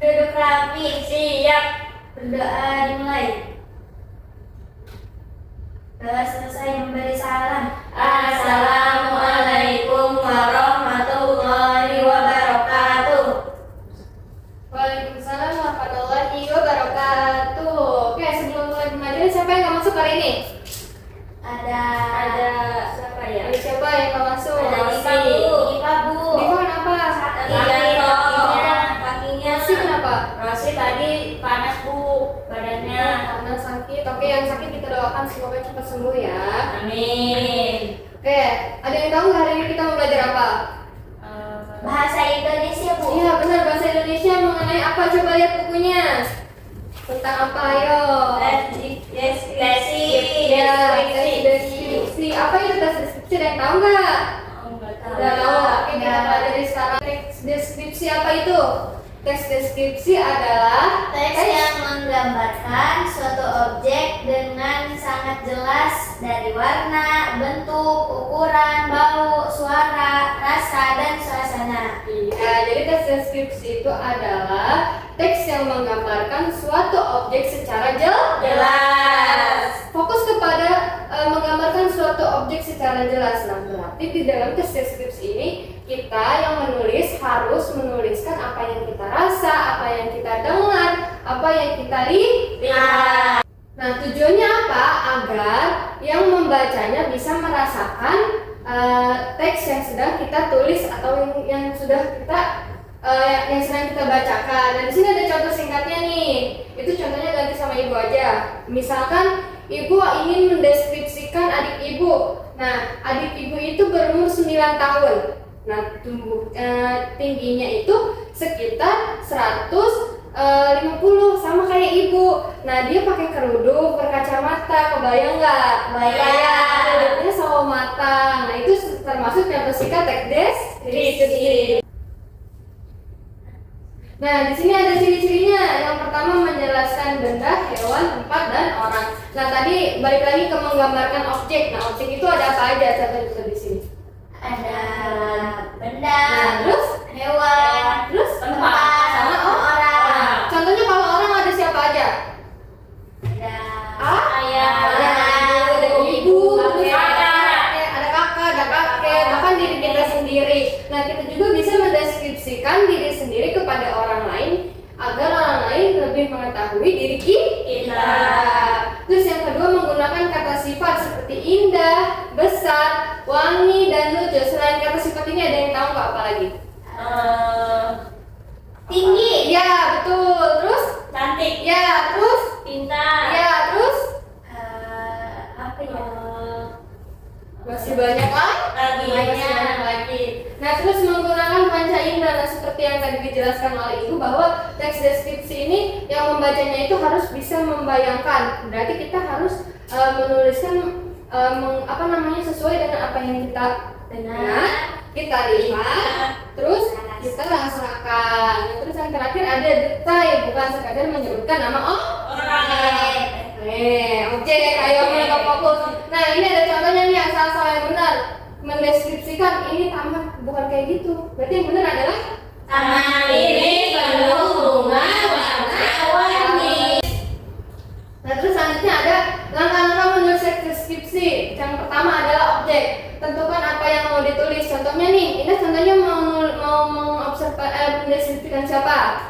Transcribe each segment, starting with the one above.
Duduk rapi, siap. Berdoa dimulai. Doa selesai memberi salam. Assalamualaikum warahmatullahi wabarakatuh. Waalaikumsalam warahmatullahi wabarakatuh. Oke, sebelum mulai pembelajaran, siapa yang nggak masuk hari ini? Ada siapa ya? Ada siapa yang nggak masuk? Ada Diva, Bu. Diva kenapa? Kakinya. Rosi kenapa? Rosi tadi panas, Bu, badannya. Karena sakit. Oke, yang sakit kita doakan semoga cepat sembuh ya. Amin. Oke, ada yang tahu nggak hari ini kita mau belajar apa? Bahasa Indonesia, Bu. Iya benar, bahasa Indonesia mengenai apa? Coba lihat bukunya. Tentang apa? Ayo. Deskripsi. Ya, tes deskripsi. Apa itu tes deskripsi? Ada yang tahu nggak? Udah tahu. Oke, kita pelajari sekarang. Teks deskripsi apa itu? Teks deskripsi adalah Teks yang menggambarkan suatu objek dengan sangat jelas dari warna, bentuk, ukuran, bau, suara, rasa, dan suasana. Iya, jadi teks deskripsi itu adalah teks yang menggambarkan suatu objek secara jelas. Fokus kepada menggambarkan suatu objek secara jelas. Nah, berarti di dalam teks deskripsi ini kita yang menulis harus menuliskan apa yang kita rasa, apa yang kita dengar, apa yang kita lihat. Nah, tujuannya apa? Agar yang membacanya bisa merasakan teks yang sedang kita tulis atau yang sudah kita yang sedang kita bacakan. Dan di sini ada contoh singkatnya nih. Itu contohnya ganti sama ibu aja. Misalkan ibu ingin mendeskripsikan adik ibu. Nah, adik ibu itu berumur 9 tahun. Nah, tingginya itu sekitar 150 sama kayak ibu. Nah, dia pakai kerudung, berkacamata, kebayang nggak? Kebayang. Kulitnya sawo matang. Nah, itu termasuk contoh singkat teks deskripsi. Nah, di sini ada ciri-cirinya. Yang pertama menjelaskan benda, hewan, tempat, dan orang. Nah, tadi balik lagi ke menggambarkan objek. Nah, objek itu ada apa aja? Contoh di sini. Ada benda, Nah, terus hewan, terus tempat, sama orang. Nah, contohnya kalau orang ada siapa aja? Ada Ayah, ada ada ibu, terus kakek. ada kakak, ada kakek, bahkan diri kita sendiri. Nah, kita juga bisa mendeskripsikan diri sendiri kepada orang lain agar orang lain lebih mengetahui diri kita. Terus yang kedua menggunakan kata sifat seperti indah, besar, wangi, dan lucu. Selain kata sifat ini ada yang tahu nggak apa lagi? Tinggi, Ya, betul. Terus? cantik, Ya, terus? pintar. Ya, terus? Apa ya? Masih banyak Lagi. Masih banyak lagi. Nah, terus menggunakan panca indera. Nah, seperti yang tadi dijelaskan oleh Ibu bahwa teks deskripsi ini yang membacanya itu harus bisa membayangkan. Berarti kita harus menuliskan sesuai dengan apa yang kita dengar, kita lihat, terus kita rasakan. Terus yang terakhir ada detail, bukan sekadar menyebutkan nama Orang. objek. Ayo mulai fokus. Nah, ini ada contohnya nih asal-asal yang benar. Mendeskripsikan ini taman, bukan kayak gitu. Berarti yang benar adalah Taman ini penuh bunga warna-warni. Nah, terus selanjutnya ada langkah-langkah menulis deskripsi. Yang pertama adalah objek. Tentukan apa yang mau ditulis. Contohnya nih, ini contohnya mau mendeskripsikan siapa?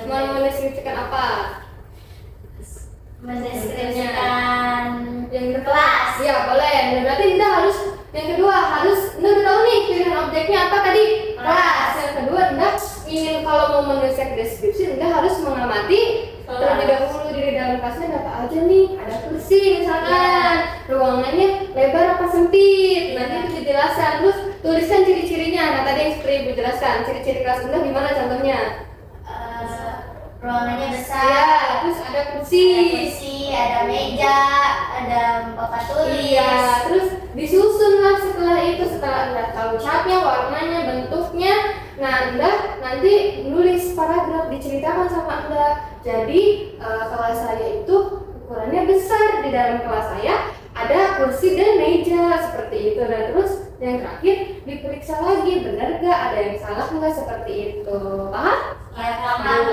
Mau mendeskripsikan apa? Mendeskripsikan Yang kelas. Ya, boleh. Nah, berarti kita harus yang kedua udah tahu nih pilihan objeknya apa tadi? Kelas. Yang kedua, Anda ingin kalau mau menuliskan deskripsi, Anda harus mengamati terlebih dahulu di dalam kelasnya ada apa aja nih. Ada kursi misalkan, ruangannya lebar apa sempit. Nanti itu dijelaskan. Terus tuliskan ciri-cirinya. Nah, tadi yang seperti Ibu jelaskan, ciri-ciri kelas Anda gimana contohnya? Ruangannya besar. Ya, terus ada kursi. Ada meja, ada papan tulis. Iya, terus disusunlah setelah Anda tahu catnya, warnanya, bentuknya. Nah, Anda nanti nulis paragraf diceritakan sama Anda. Jadi kelas saya itu ukurannya besar. Di dalam kelas saya ada kursi dan meja seperti itu. Dan terus yang terakhir diperiksa lagi, benar gak, ada yang salah nggak seperti itu, paham? Ya, paham.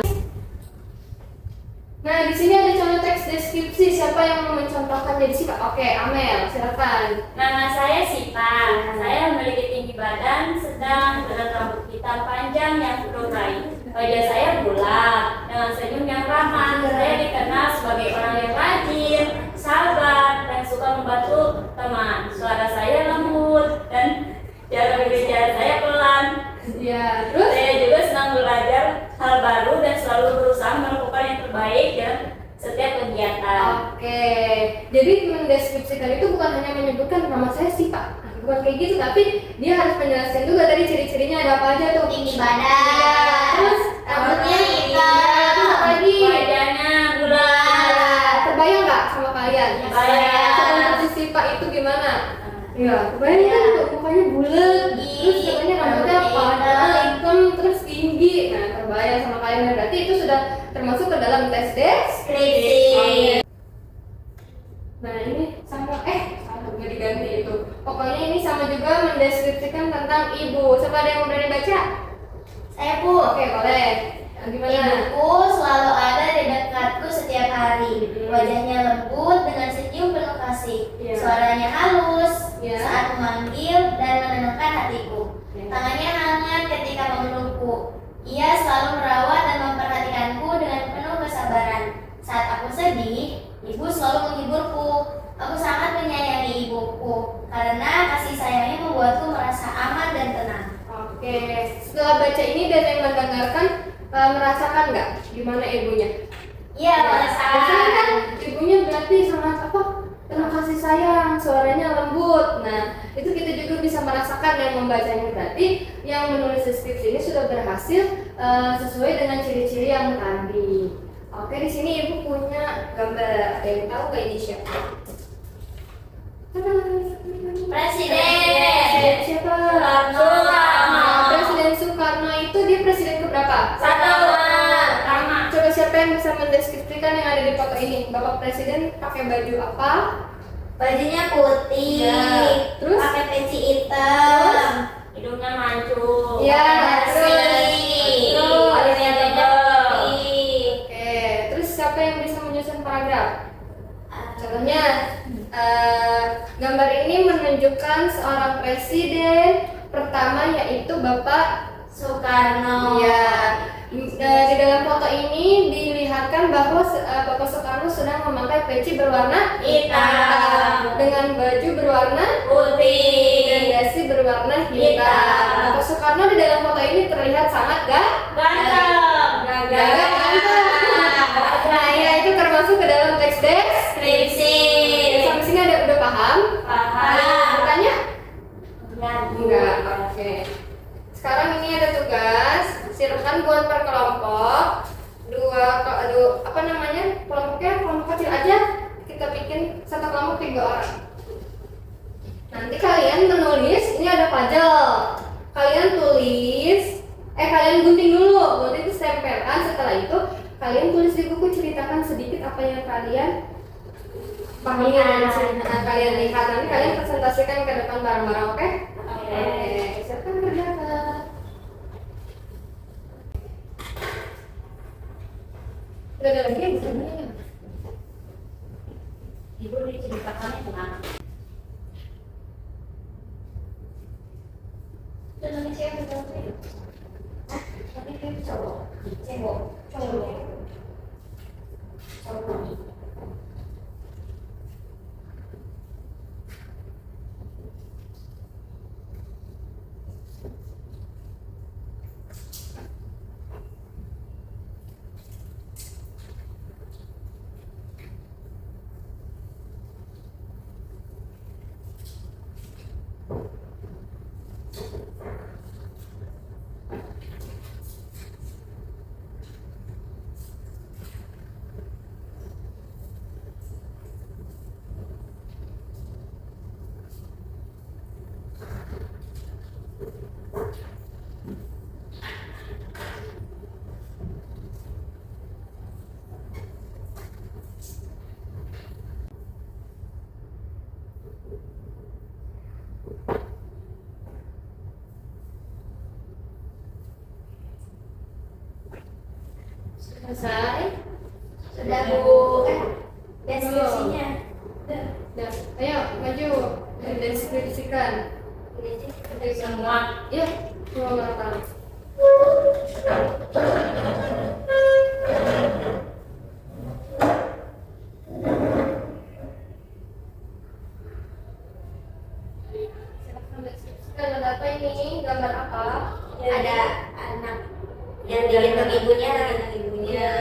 Nah, di sini ada contoh teks deskripsi. Siapa yang mau mencontohkan jadi Sipa? Oke, Amel, silakan. Nama saya Sipa. Saya memiliki tinggi badan, sedang dengan rambut hitam panjang yang berurai. Wajah saya bulat, dengan senyum yang ramah. Saya dikenal sebagai orang yang rajin, sabar, dan suka membantu teman. Suara saya lembut dan cara berbicara saya pelan. Ya, terus? Saya juga senang belajar hal baru dan selalu berusaha melakukan yang terbaik dalam setiap kegiatan. Oke, jadi mendeskripsikan itu bukan hanya menyebutkan nama saya Sipa, bukan kayak gitu, tapi dia harus menjelaskan juga tadi ciri-cirinya ada apa aja tuh. Tinggi badan, Terus rambutnya hitam, terus apa lagi? wajahnya bulat. Terbayang nggak sama kalian? Terbayang. Seperti Sipa itu gimana? Iya, kebayang kan tuh mukanya bulat, terus katanya rambutnya panjang, hitam, terus tinggi. Nah, terbayang sama kalian, berarti itu sudah termasuk ke dalam tes Deskripsi. Nah, ini sama nggak diganti itu. Pokoknya ini sama juga mendeskripsikan tentang ibu. Siapa ada yang mau berani baca? Saya Bu. Oke, boleh. Nah, gimana? Ibuku selalu ada di dekatku setiap hari. Wajahnya lembut dengan senyum penuh kasih. Iya. Suaranya halus Iya. saat memanggil dan menenangkan hatiku. Iya. Tangannya hangat ketika memelukku. Ia selalu merawat dan memperhatikanku dengan penuh kesabaran. Saat aku sedih, ibu selalu menghiburku. Aku sangat menyayangi ibuku karena kasih sayangnya membuatku merasa aman dan tenang. Oke, setelah baca ini dan yang mendengarkan merasakan nggak gimana ibunya? Iya, Biasanya kan merasakan. ibunya berarti sangat penuh kasih sayang, suaranya lembut. Nah, itu kita juga bisa merasakan dan membacanya, berarti yang menulis deskripsi ini sudah berhasil sesuai dengan ciri-ciri yang tadi. Oke, di sini ibu punya gambar. Ada yang tahu nggak ini siapa? Presiden. Siapa? Soekarno. Nah, Presiden Soekarno itu dia presiden keberapa? Pertama. Coba siapa yang bisa mendeskripsikan yang ada di foto ini? Bapak Presiden pakai baju apa? Bajunya putih. Ya, terus? Pakai peci hitam. Hidungnya mancung. Ya, Terus. Alisnya tebal. Oke, terus siapa yang bisa menyusun paragraf? Contohnya, gambar ini menunjukkan seorang presiden pertama yaitu Bapak Soekarno. Ya, di dalam foto ini dilihatkan bahwa Bapak Soekarno sedang memakai peci berwarna Hitam. dengan baju berwarna Putih. dan dasi berwarna hitam. Hitam. Bapak Soekarno di dalam foto ini terlihat sangat Ganteng. gagah. Nah, ya itu termasuk ke dalam teks Deskripsi. Sampai sini udah paham? Paham. Bertanya? Enggak. Enggak. Oke. Sekarang ini ada tugas, silakan buat per kelompok. Kelompok kecil aja. Kita bikin satu kelompok 3 orang. Nanti kalian menulis, ini ada puzzle. Kalian tulis, kalian gunting dulu, gunting itu tempelan. Setelah itu kalian tulis di buku, ceritakan sedikit apa yang kalian pahami dari cerita kalian lihat. Nanti kalian presentasikan ke depan bareng-bareng, oke? Oke. Silakan kerjakan. Udah ada lagi yang bukannya? Ibu diceritakannya kemana? Itu namanya cewek atau cowok? Tapi kan cowok. Cewek. Cowok. Cowok. Selesai. Sudah Bu. Deskripsinya. Nah, ayo maju dan deskripsikan. Semua. Yuk, semua merata. Silahkan deskripsikan, ada apa ini? Gambar apa? Ada anak yang digendong ibunya. Ya,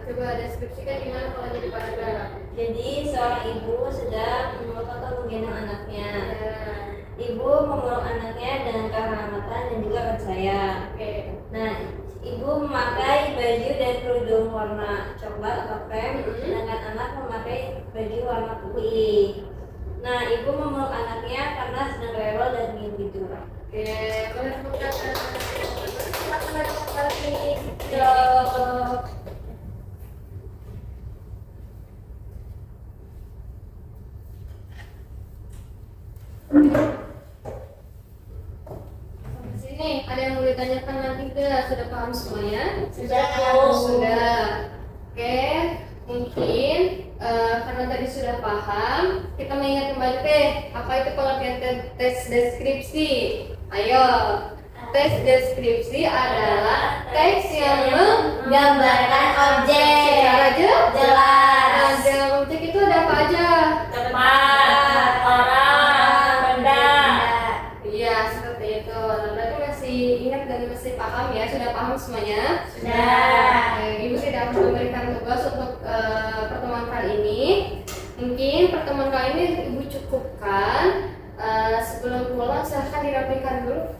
coba deskripsikan gimana kalau jadi paragraf. Jadi seorang ibu sedang memeluk atau menggendong anaknya. Ya, Ibu memeluk anaknya dengan kehangatan dan juga percaya. oke. Nah, ibu memakai baju dan kerudung warna coklat atau krem, sedangkan anak memakai baju warna putih. Nah, ibu memeluk anaknya karena sedang rewel dan ingin tidur. Oke, boleh tepuk tangan. Silakan lanjutkan lagi. Sampai sini ada yang mau ditanyakan lagi nggak? Sudah paham semuanya? Sudah. Sudah. Oke, mungkin karena tadi sudah paham, kita mengingat kembali apa itu pengertian tes deskripsi. Ayo, tes deskripsi adalah teks yang Gambarkan objek secara jelas. Nah, dalam objek itu ada apa aja? Tempat, orang, benda. Iya, seperti itu. Nah, berarti masih ingat dan masih paham ya? Sudah paham semuanya? Sudah. Ibu tidak akan memberikan tugas untuk pertemuan kali ini. Mungkin pertemuan kali ini Ibu cukupkan. Sebelum pulang silahkan dirapikan dulu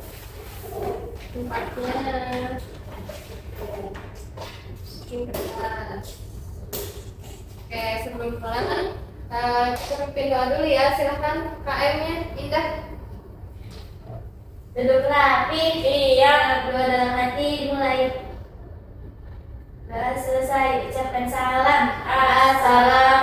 tempatnya. Bikin kertas. Oke, sebelum pulang kita pimpin doa dulu ya. Silahkan KM-nya Indah. Duduk rapi. Iya. Berdoa dalam hati. Mulai. Selesai. Ucapkan salam. Assalamualaikum.